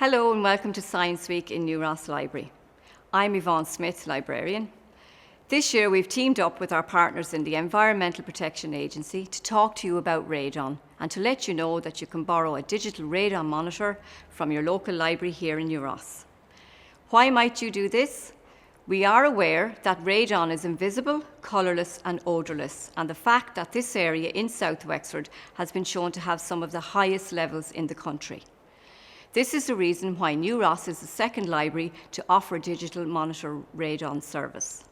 Hello and welcome to Science Week in New Ross Library. I'm Yvonne Smith, librarian. This year we've teamed up with our partners in the Environmental Protection Agency to talk to you about radon and to let you know that you can borrow a digital radon monitor from your local library here in New Ross. Why might you do this? We are aware that radon is invisible, colourless and odourless, and the fact that this area in South Wexford has been shown to have some of the highest levels in the country. This is the reason why New Ross is the second library to offer digital monitor radon service.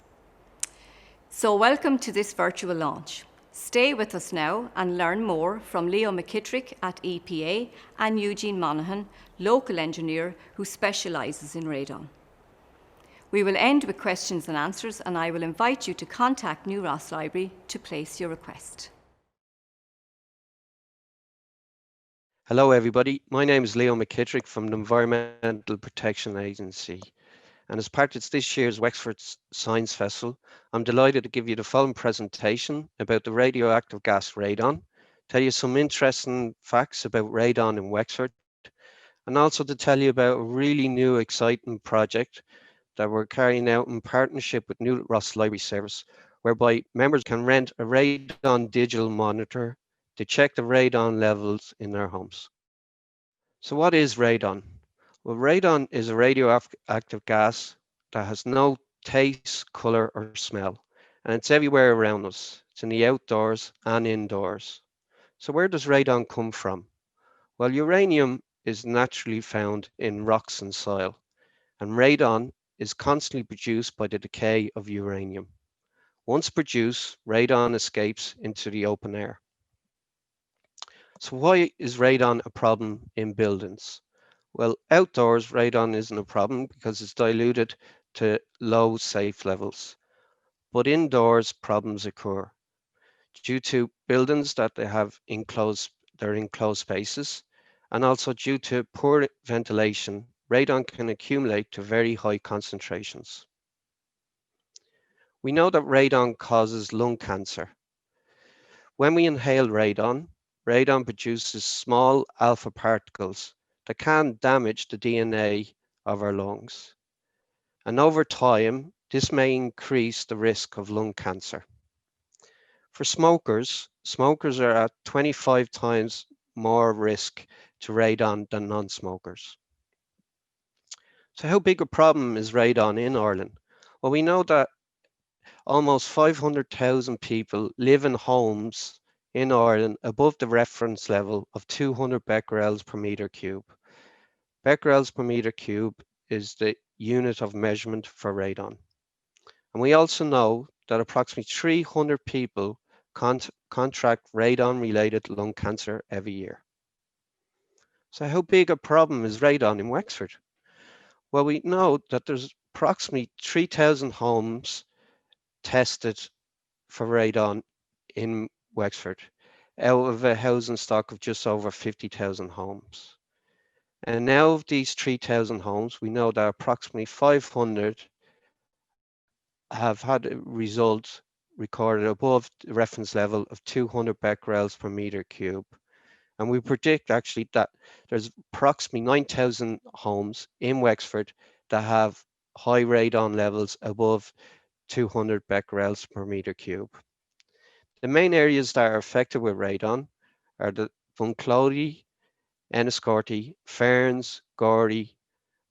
So welcome to this virtual launch. Stay with us now and learn more from Leo McKittrick at EPA and Eugene Monaghan, local engineer who specialises in radon. We will end with questions and answers, and I will invite you to contact New Ross Library to place your request. Hello everybody, my name is Leo McKittrick from the Environmental Protection Agency, and as part of this year's Wexford Science Festival, I'm delighted to give you the following presentation about the radioactive gas radon, tell you some interesting facts about radon in Wexford, and also to tell you about a really new exciting project that we're carrying out in partnership with New Ross Library Service, whereby members can rent a radon digital monitor to check the radon levels in their homes. So what is radon? Well, radon is a radioactive gas that has no taste, color, or smell, and it's everywhere around us. It's in the outdoors and indoors. So where does radon come from? Well, uranium is naturally found in rocks and soil, and radon is constantly produced by the decay of uranium. Once produced, radon escapes into the open air. So why is radon a problem in buildings? Well, outdoors, radon isn't a problem because it's diluted to low safe levels. But indoors, problems occur due to buildings that they have enclosed spaces, and also due to poor ventilation, radon can accumulate to very high concentrations. We know that radon causes lung cancer. When we inhale radon, radon produces small alpha particles that can damage the DNA of our lungs. And over time, this may increase the risk of lung cancer. For smokers, smokers are at 25 times more risk to radon than non-smokers. So how big a problem is radon in Ireland? Well, we know that almost 500,000 people live in homes in Ireland above the reference level of 200 becquerels per meter cube. Becquerels per meter cube is the unit of measurement for radon. And we also know that approximately 300 people contract radon-related lung cancer every year. So how big a problem is radon in Wexford? Well, we know that there's approximately 3,000 homes tested for radon in Wexford out of a housing stock of just over 50,000 homes. And now of these 3,000 homes, we know that approximately 500 have had a result recorded above the reference level of 200 becquerels per meter cube. And we predict actually that there's approximately 9,000 homes in Wexford that have high radon levels above 200 becquerels per meter cube. The main areas that are affected with radon are the Bunclody, Enniscorthy, Ferns, Gorey,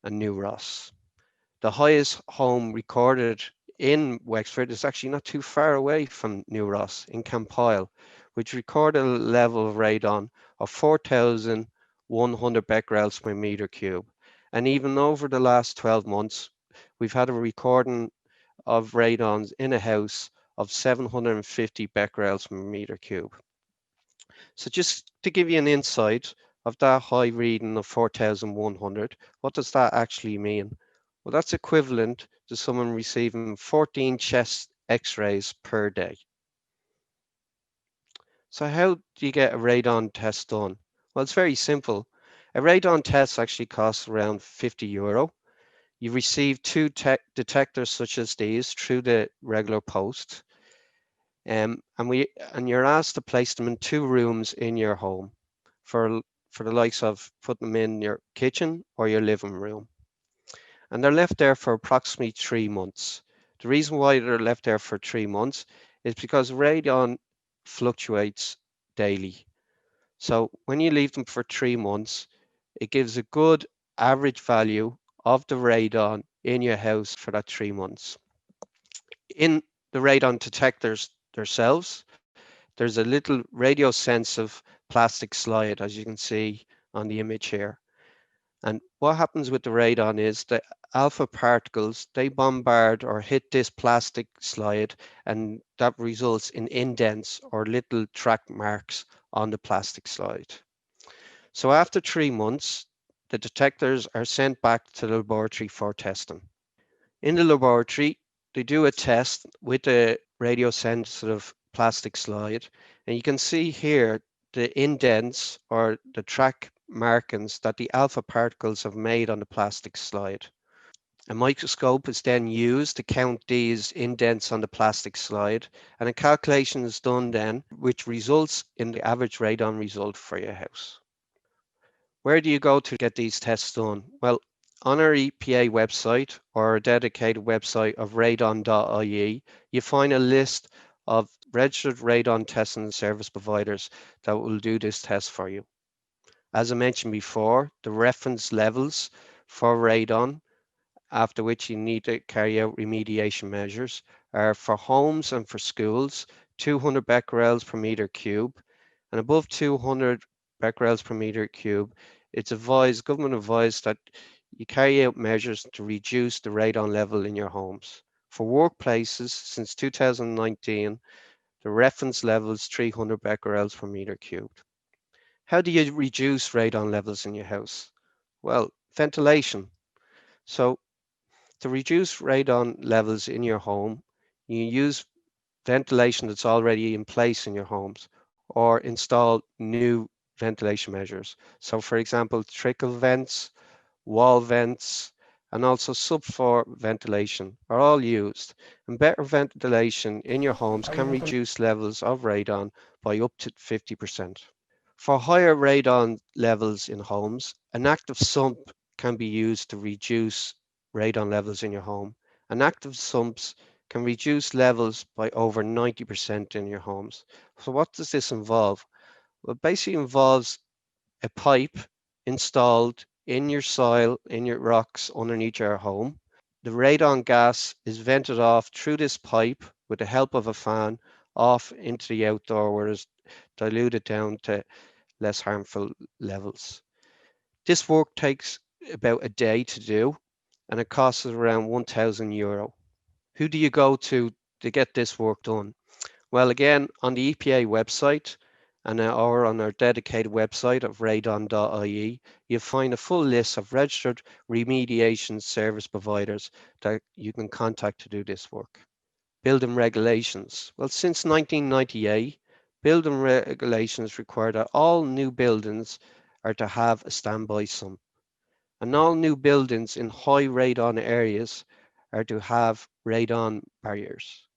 and New Ross. The highest home recorded in Wexford is actually not too far away from New Ross in Campile, which recorded a level of radon of 4,100 becquerels per meter cube. And even over the last 12 months, we've had a recording of radons in a house of 750 becquerels per meter cube. So just to give you an insight of that high reading of 4,100, what does that actually mean? Well, that's equivalent to someone receiving 14 chest x-rays per day. So how do you get a radon test done? Well, it's very simple. A radon test actually costs around €50. You receive two detectors such as these through the regular post. And you're asked to place them in 2 rooms in your home for for the likes of putting them in your kitchen or your living room. And they're left there for approximately 3 months. The reason why they're left there for 3 months is because radon fluctuates daily. So when you leave them for 3 months, it gives a good average value of the radon in your house for that 3 months. In the radon detectors themselves, there's a little radio-sensitive plastic slide, as you can see on the image here. And what happens with the radon is the alpha particles, they bombard or hit this plastic slide, and that results in indents or little track marks on the plastic slide. So after 3 months, the detectors are sent back to the laboratory for testing. In the laboratory, they do a test with a radio-sensitive plastic slide, and you can see here the indents or the track markings that the alpha particles have made on the plastic slide. A microscope is then used to count these indents on the plastic slide, and a calculation is done then, which results in the average radon result for your house. Where do you go to get these tests done? Well, on our EPA website or a dedicated website of radon.ie, you find a list of registered radon testing service providers that will do this test for you. As I mentioned before, the reference levels for radon, after which you need to carry out remediation measures, are for homes and for schools, 200 becquerels per meter cube, and above 200 becquerels per meter cube, it's advised, government advised, that you carry out measures to reduce the radon level in your homes. For workplaces, since 2019, the reference level is 300 becquerels per meter cubed. How do you reduce radon levels in your house? Well, ventilation. So to reduce radon levels in your home, you use ventilation that's already in place in your homes or install new ventilation measures. So for example, trickle vents, wall vents, and also subfloor ventilation are all used. And better ventilation in your homes can reduce levels of radon by up to 50%. For higher radon levels in homes, an active sump can be used to reduce radon levels in your home. And active sumps can reduce levels by over 90% in your homes. So what does this involve? Well, it basically involves a pipe installed in your soil, in your rocks underneath your home. The radon gas is vented off through this pipe with the help of a fan off into the outdoor where it's diluted down to less harmful levels. This work takes about a day to do, and it costs around €1,000. Who do you go to get this work done? Well, again, on the EPA website and or on our dedicated website of radon.ie, you'll find a full list of registered remediation service providers that you can contact to do this work. Building regulations. Well, since 1998, building regulations require that all new buildings are to have a standby sump, and all new buildings in high radon areas are to have radon barriers.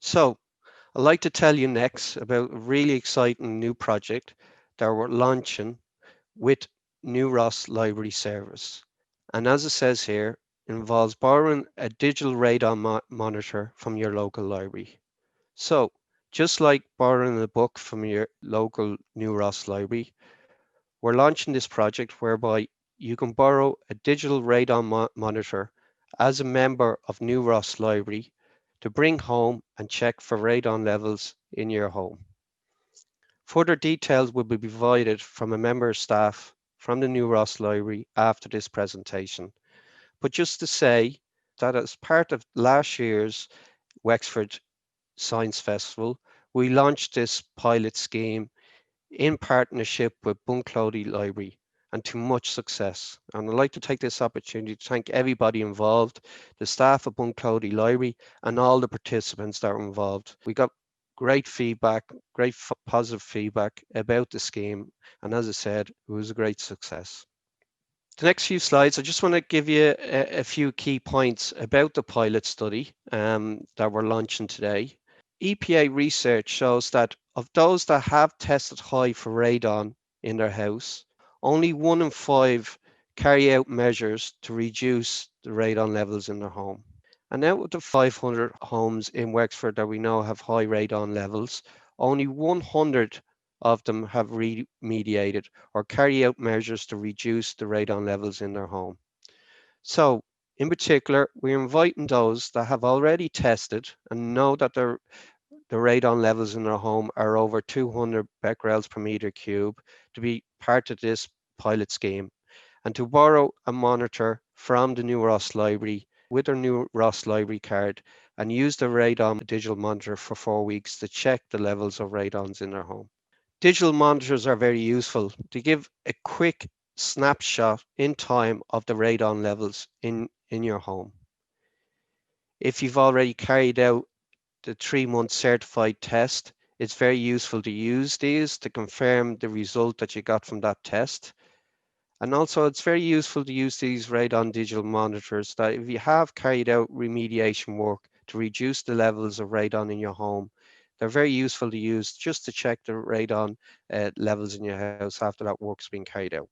So, I'd like to tell you next about a really exciting new project that we're launching with New Ross Library Service. And as it says here, it involves borrowing a digital radon monitor from your local library. So, just like borrowing a book from your local New Ross Library, we're launching this project whereby you can borrow a digital radon monitor as a member of New Ross Library to bring home and check for radon levels in your home. Further details will be provided from a member of staff from the New Ross Library after this presentation. But just to say that as part of last year's Wexford Science Festival, we launched this pilot scheme in partnership with Bunclody Library, and to much success. And I'd like to take this opportunity to thank everybody involved, the staff of Bunclody Library and all the participants that were involved. We got great feedback, great positive feedback about the scheme, and as I said, it was a great success. The next few slides, I just want to give you a few key points about the pilot study that we're launching today. EPA research shows that of those that have tested high for radon in their house, only 1 in 5 carry out measures to reduce the radon levels in their home. And out of the 500 homes in Wexford that we know have high radon levels, only 100 of them have remediated or carry out measures to reduce the radon levels in their home. So, in particular, we're inviting those that have already tested and know that the radon levels in their home are over 200 becquerels per meter cube to be part of this pilot scheme and to borrow a monitor from the New Ross Library with their New Ross Library card and use the radon digital monitor for 4 weeks to check the levels of radons in their home. Digital monitors are very useful to give a quick snapshot in time of the radon levels in your home. If you've already carried out the 3-month certified test, it's very useful to use these to confirm the result that you got from that test. And also it's very useful to use these radon digital monitors that if you have carried out remediation work to reduce the levels of radon in your home, they're very useful to use just to check the radon levels in your house after that work's been carried out.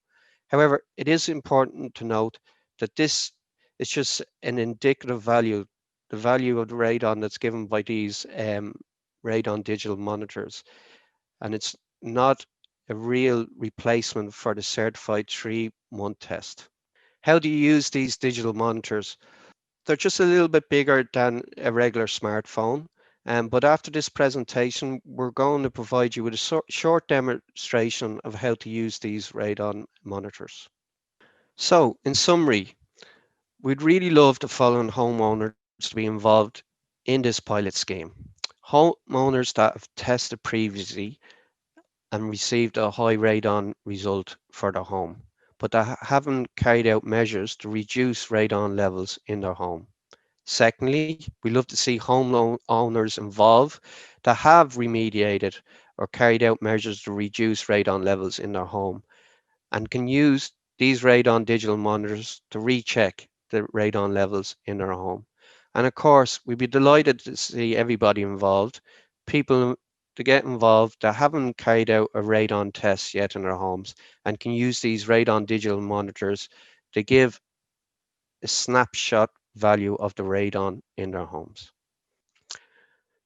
However, it is important to note that this is just an indicative value, the value of the radon that's given by these radon digital monitors. And it's not a real replacement for the certified 3-month test. How do you use these digital monitors? They're just a little bit bigger than a regular smartphone. But after this presentation, we're going to provide you with a short demonstration of how to use these radon monitors. So, in summary, we'd really love the following homeowners to be involved in this pilot scheme. Homeowners that have tested previously and received a high radon result for their home, but that haven't carried out measures to reduce radon levels in their home. Secondly, we love to see homeowners involved that have remediated or carried out measures to reduce radon levels in their home and can use these radon digital monitors to recheck the radon levels in their home. And of course, we'd be delighted to see everybody involved, people to get involved that haven't carried out a radon test yet in their homes and can use these radon digital monitors to give a snapshot value of the radon in their homes.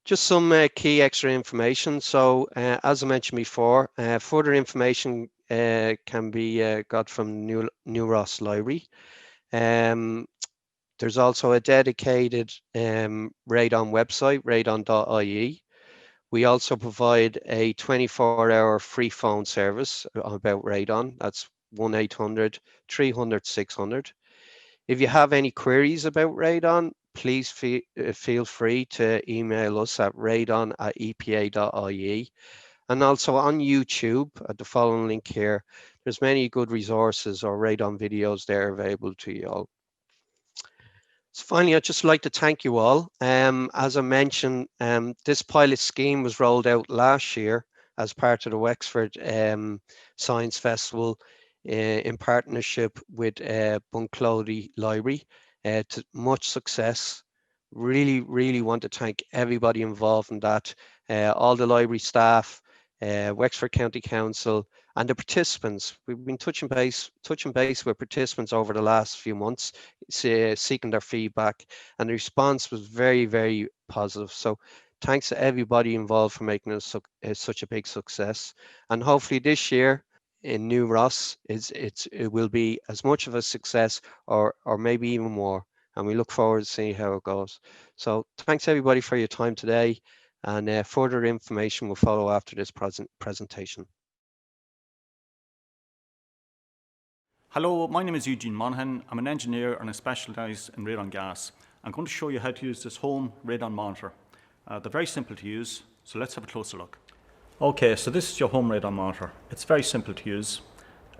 Just some key extra information. So as I mentioned before, further information can be got from New Ross Library. There's also a dedicated Radon website, radon.ie. We also provide a 24-hour free phone service about radon. That's 1-800-300-600. If you have any queries about radon, please feel free to email us at radon@epa.ie. And also on YouTube at the following link here, there's many good resources or radon videos there available to you all. So finally, I'd just like to thank you all. As I mentioned, this pilot scheme was rolled out last year as part of the Wexford Science Festival in partnership with Bunclody Library. To much success. Really want to thank everybody involved in that, all the library staff, Wexford County Council, and the participants. We've been touching base with participants over the last few months, seeking their feedback, and the response was very positive. So thanks to everybody involved for making it such a big success. And hopefully this year in New Ross, it will be as much of a success or maybe even more. And we look forward to seeing how it goes. So thanks everybody for your time today, and further information will follow after this presentation. Hello, my name is Eugene Monaghan. I'm an engineer and I specialise in radon gas. I'm going to show you how to use this home radon monitor. They're very simple to use, so let's have a closer look. Okay, so this is your home radon monitor. It's very simple to use.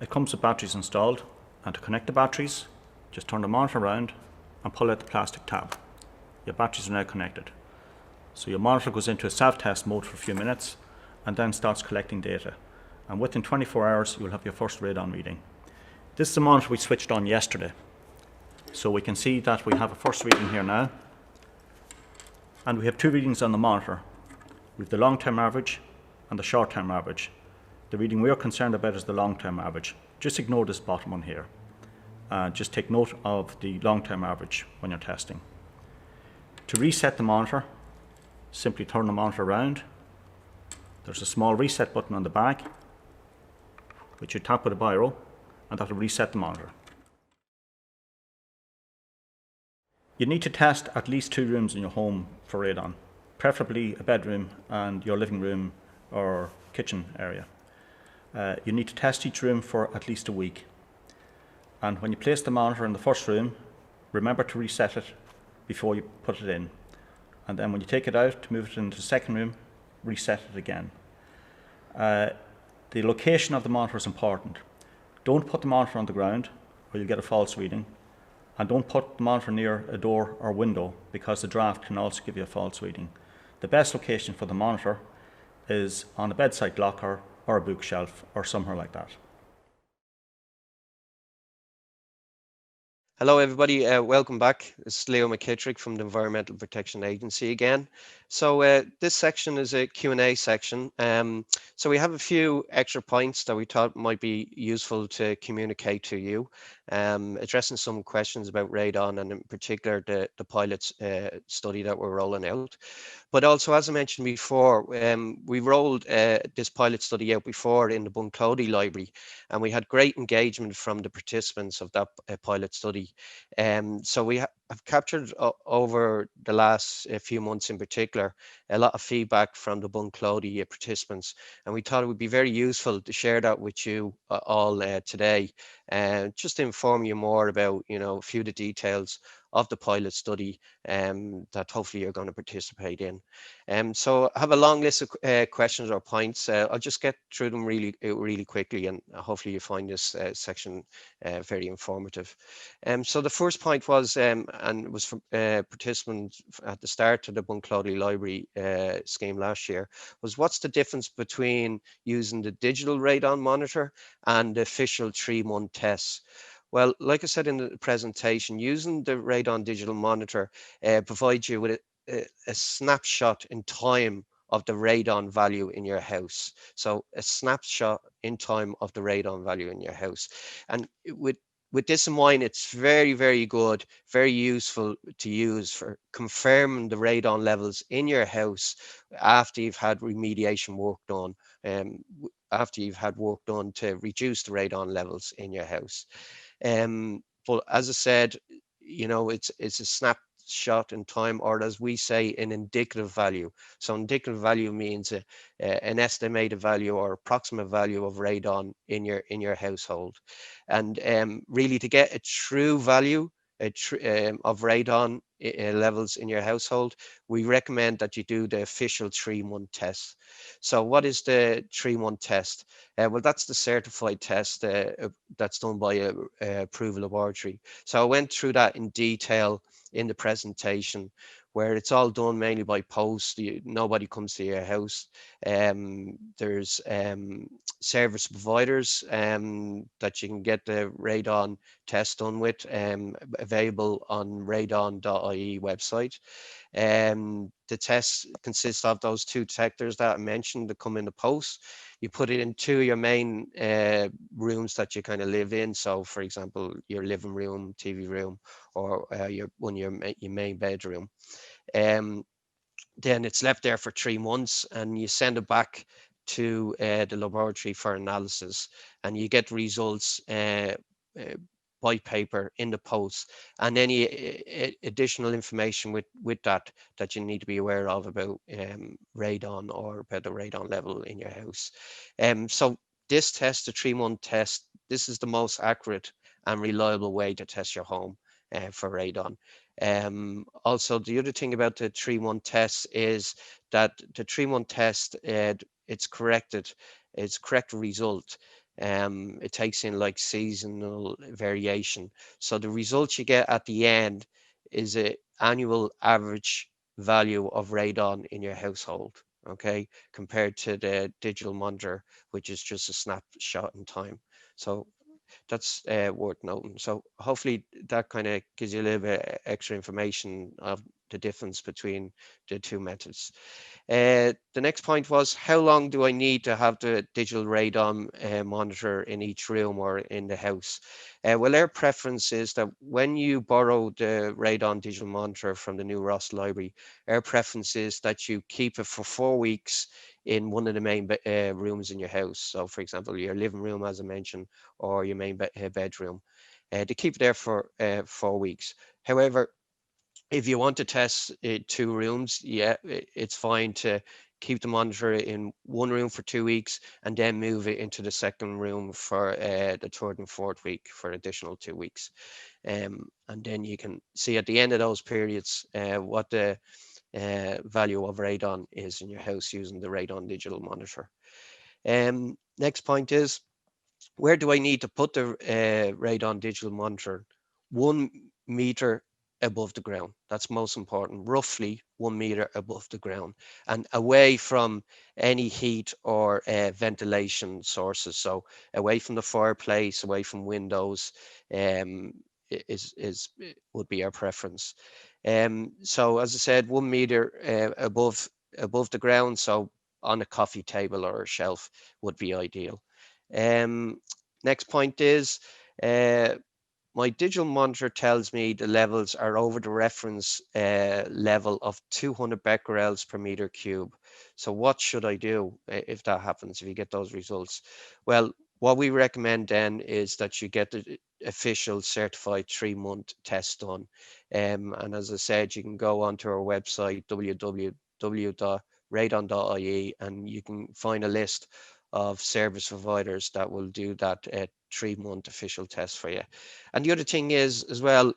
It comes with batteries installed, and to connect the batteries, just turn the monitor around and pull out the plastic tab. Your batteries are now connected. So your monitor goes into a self-test mode for a few minutes and then starts collecting data. And within 24 hours, you'll have your first radon reading. This is the monitor we switched on yesterday. So we can see that we have a first reading here now. And we have two readings on the monitor. We have the long-term average and the short-term average. The reading we are concerned about is the long-term average. Just ignore this bottom one here. Just take note of the long-term average when you're testing. To reset the monitor, simply turn the monitor around. There's a small reset button on the back, which you tap with a biro, and that will reset the monitor. You need to test at least 2 rooms in your home for radon, preferably a bedroom and your living room or kitchen area. You need to test each room for at least a week. And when you place the monitor in the first room, remember to reset it before you put it in. And then when you take it out to move it into the second room, reset it again. The location of the monitor is important. Don't put the monitor on the ground or you'll get a false reading. And don't put the monitor near a door or window because the draft can also give you a false reading. The best location for the monitor is on a bedside locker or a bookshelf or somewhere like that. Hello, everybody. Welcome back. This is Leo McKittrick from the Environmental Protection Agency again. So this section is a Q&A section. So we have a few extra points that we thought might be useful to communicate to you, addressing some questions about radon and in particular the pilot study that we're rolling out. But also, as I mentioned before, we rolled this pilot study out before in the Bunclody library, and we had great engagement from the participants of that pilot study. So we have captured over the last few months in particular, a lot of feedback from the Bunclody participants, and we thought it would be very useful to share that with you all today, just to inform you more about, a few of the details of the pilot study that hopefully you're going to participate in. So I have a long list of questions or points. I'll just get through them really quickly, and hopefully you find this section very informative. So the first point was, and it was from participants at the start of the Bunclody Library scheme last year, was what's the difference between using the digital radon monitor and the official 3-month tests? Well, like I said in the presentation, using the Radon digital monitor provides you with a snapshot in time of the radon value in your house. So a snapshot in time of the radon value in your house. And with this in mind, it's very, very good, very useful to use for confirming the radon levels in your house after you've had remediation work done, after you've had work done to reduce the radon levels in your house. But as I said, it's a snapshot in time, or as we say, an indicative value. So indicative value means an estimated value or approximate value of radon in your household. And really, to get a true value of radon levels in your household, we recommend that you do the official 3-month test. So what is the 3-month test? Well, that's the certified test that's done by a approved laboratory. So I went through that in detail in the presentation, where it's all done mainly by post. Nobody comes to your house. There's service providers that you can get the radon test done with, available on radon.ie website. The tests consist of those 2 detectors that I mentioned that come in the post. You put it in 2 of your main rooms that you kind of live in. So, for example, your living room, TV room, or your main bedroom. Then it's left there for 3 months, and you send it back to the laboratory for analysis, and you get results by paper in the post, and any additional information with that you need to be aware of about radon or about the radon level in your house. So this test, the 3-month test, this is the most accurate and reliable way to test your home for radon. Also, the other thing about the 3-month test is that the 3-month test, it's correct result. It takes in like seasonal variation. So the results you get at the end is an annual average value of radon in your household, okay, compared to the digital monitor, which is just a snapshot in time. So that's worth noting. So hopefully that kind of gives you a little bit extra information of the difference between the two methods. The next point was, how long do I need to have the digital radon monitor in each room or in the house? Well, our preference is that when you borrow the radon digital monitor from the New Ross Library, our preference is that you keep it for 4 weeks in one of the main rooms in your house. So, for example, your living room, as I mentioned, or your main bedroom, to keep it there for 4 weeks. However, if you want to test 2 rooms, yeah, it's fine to keep the monitor in one room for 2 weeks and then move it into the second room for the third and fourth week for additional 2 weeks. And then you can see at the end of those periods what the value of radon is in your house using the radon digital monitor. Next point is, where do I need to put the radon digital monitor? 1 meter above the ground. That's most important, roughly 1 meter above the ground and away from any heat or ventilation sources. So away from the fireplace, away from windows would be our preference. So as I said, 1 meter above the ground. So on a coffee table or a shelf would be ideal. Next point is, my digital monitor tells me the levels are over the reference level of 200 becquerels per meter cube. So what should I do if that happens, if you get those results? Well, what we recommend then is that you get the official certified 3-month test done. And as I said, you can go onto our website, www.radon.ie, and you can find a list of service providers that will do that 3-month official test for you. And the other thing is as well,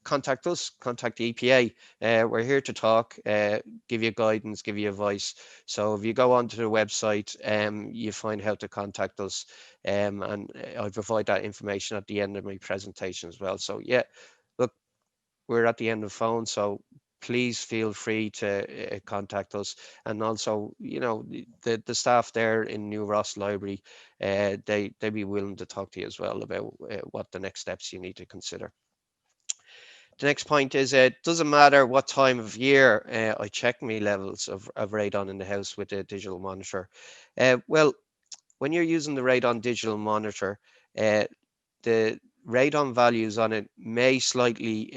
contact us, contact the EPA. We're here to talk, give you guidance, give you advice. So if you go onto the website, you find how to contact us, and I'll provide that information at the end of my presentation as well. So yeah, look, we're at the end of the phone, so please feel free to contact us. And also, you know, the staff there in New Ross Library, they'd be willing to talk to you as well about what the next steps you need to consider. The next point is, it doesn't matter what time of year I check my levels of radon in the house with the digital monitor. Well, when you're using the radon digital monitor, the radon values on it may slightly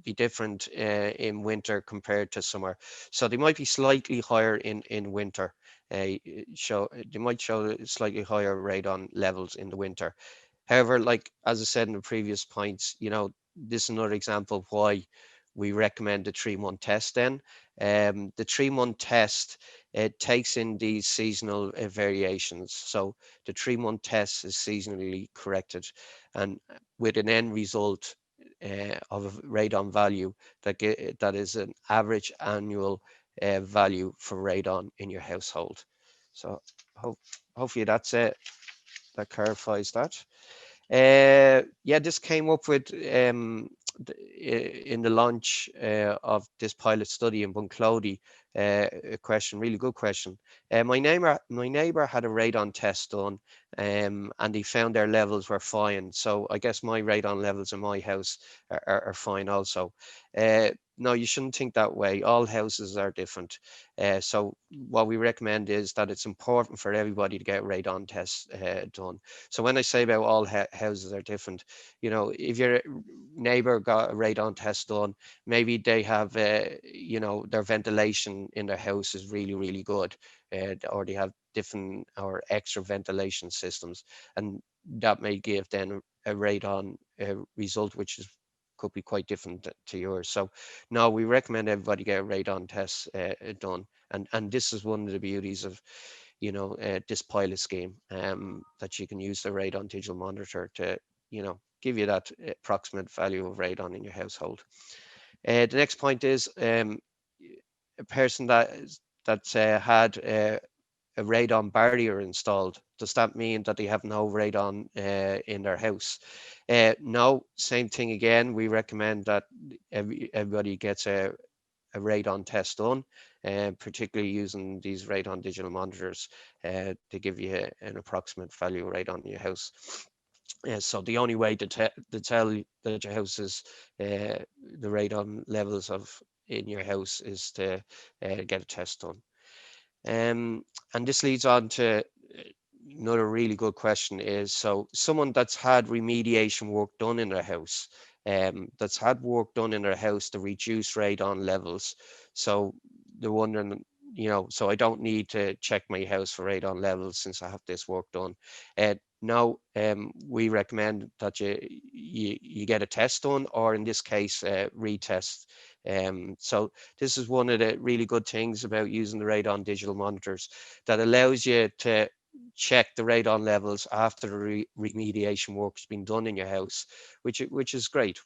be different in winter compared to summer. So they might be slightly higher in winter. They might show slightly higher radon levels in the winter. However, like as I said in the previous points, you know, this is another example of why we recommend the 3-month test then. The 3-month test, it takes in these seasonal variations. So the 3-month test is seasonally corrected, and with an end result of a radon value that is an average annual value for radon in your household. So hopefully that's it. That clarifies that. Yeah, this came up with in the launch of this pilot study in Bunclody. A question, really good question. My neighbor had a radon test done, and he found their levels were fine. So I guess my radon levels in my house are fine also. No, you shouldn't think that way. All houses are different. So what we recommend is that it's important for everybody to get radon tests done. So when I say about all houses are different, you know, if your neighbor got a radon test done, maybe they have, you know, their ventilation in their house is really, really good, or they have different or extra ventilation systems, and that may give then a radon result which is could be quite different to yours. So no, we recommend everybody get a radon test done, and this is one of the beauties of, you know, this pilot scheme, that you can use the radon digital monitor to, you know, give you that approximate value of radon in your household. The next point is, a person that's had a radon barrier installed, does that mean that they have no radon in their house? No, same thing again. We recommend that everybody gets a a radon test done, particularly using these radon digital monitors to give you an approximate value of radon in your house. So the only way to tell that your house is the radon levels of in your house is to get a test done. And this leads on to another really good question is, so someone that's had remediation work done in their house, that's had work done in their house to reduce radon levels. So they're wondering, so I don't need to check my house for radon levels since I have this work done. No, we recommend that you get a test done, or in this case, retest. So this is one of the really good things about using the radon digital monitors, that allows you to check the radon levels after the remediation work has been done in your house, which is great,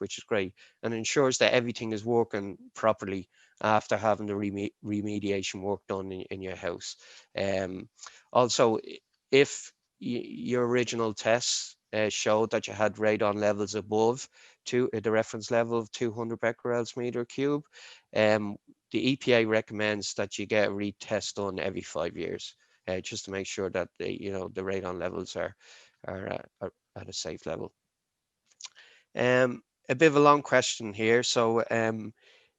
and ensures that everything is working properly after having the remediation work done in your house. Also, if your original tests showed that you had radon levels above the reference level of 200 becquerels meter cube, the EPA recommends that you get a retest done every 5 years, just to make sure that the radon levels are at a safe level. A bit of a long question here. So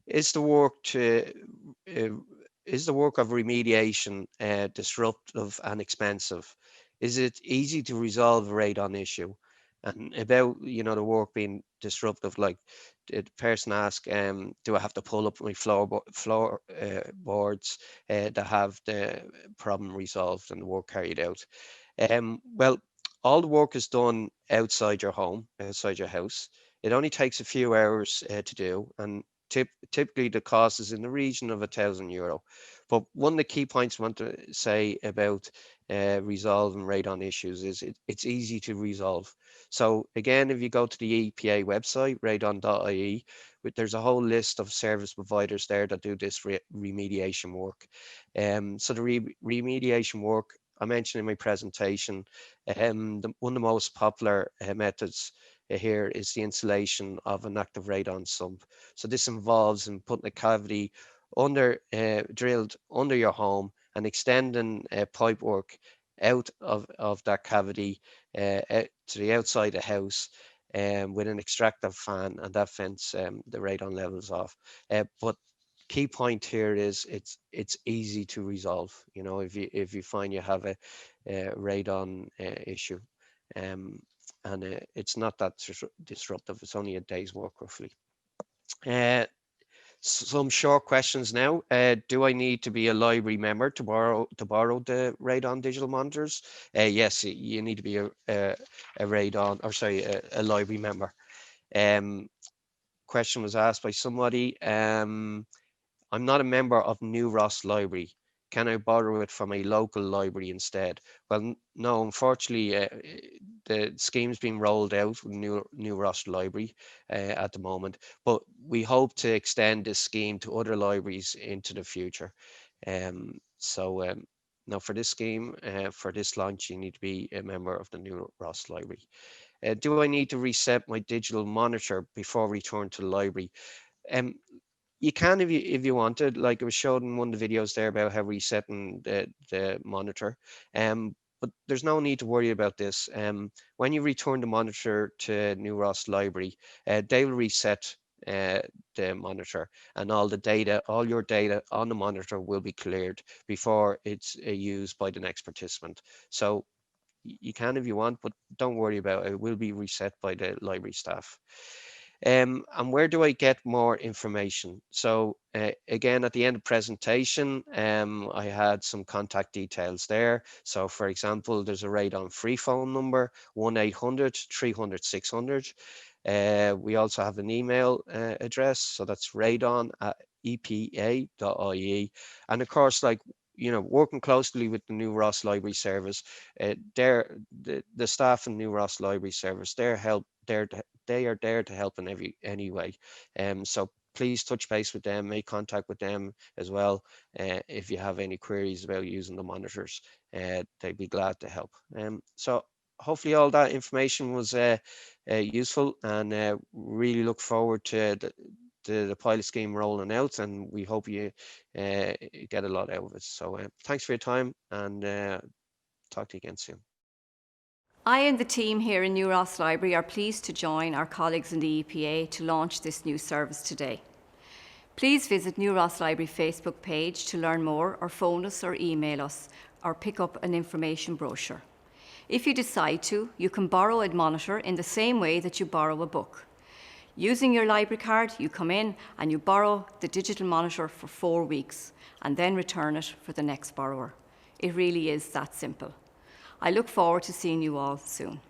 is the work to uh, is the work of remediation disruptive and expensive? Is it easy to resolve a radon issue? And about the work being disruptive, like the person asked, do I have to pull up my floor boards to have the problem resolved and the work carried out? Well, all the work is done outside your home, outside your house. It only takes a few hours to do, and typically the cost is in the region of €1,000. But one of the key points I want to say about resolving radon issues is it's easy to resolve. So again, if you go to the EPA website, radon.ie, there's a whole list of service providers there that do this remediation work. So the remediation work I mentioned in my presentation, one of the most popular methods here is the installation of an active radon sump. So this involves in putting a cavity drilled under your home and extending pipe work out of that cavity out to the outside of the house, with an extractive fan, and that fence the radon levels off. But key point here is it's easy to resolve. If you find you have a radon issue, and it's not that disruptive. It's only a day's work roughly. Some short questions now. Do I need to be a library member to borrow the radon digital monitors? Yes, you need to be a radon, or sorry, a library member. Question was asked by somebody. I'm not a member of New Ross Library. Can I borrow it from a local library instead? Well, no, unfortunately, the scheme's being rolled out with New Ross Library at the moment, but we hope to extend this scheme to other libraries into the future. Now for this scheme, for this launch, you need to be a member of the New Ross Library. Do I need to reset my digital monitor before return to the library? Um, you can if you wanted, like I was showing in one of the videos there about how resetting the monitor. But there's no need to worry about this. When you return the monitor to New Ross Library, they will reset the monitor, and all your data on the monitor will be cleared before it's used by the next participant. So you can if you want, but don't worry about it. It will be reset by the library staff. And where do I get more information? So again, at the end of presentation, I had some contact details there. So for example, there's a radon free phone number, 1-800-300-600. We also have an email address, so that's radon@epa.ie. And of course, working closely with the New Ross Library Service, the staff in New Ross Library Service, they are there to help in any way. So please touch base with them, make contact with them as well. If you have any queries about using the monitors, they'd be glad to help. So hopefully all that information was useful, and really look forward to the the pilot scheme rolling out, and we hope you get a lot out of it. So thanks for your time, and talk to you again soon. I and the team here in New Ross Library are pleased to join our colleagues in the EPA to launch this new service today. Please visit New Ross Library Facebook page to learn more, or phone us or email us, or pick up an information brochure. If you decide to, you can borrow a monitor in the same way that you borrow a book. Using your library card, you come in and you borrow the digital monitor for 4 weeks and then return it for the next borrower. It really is that simple. I look forward to seeing you all soon.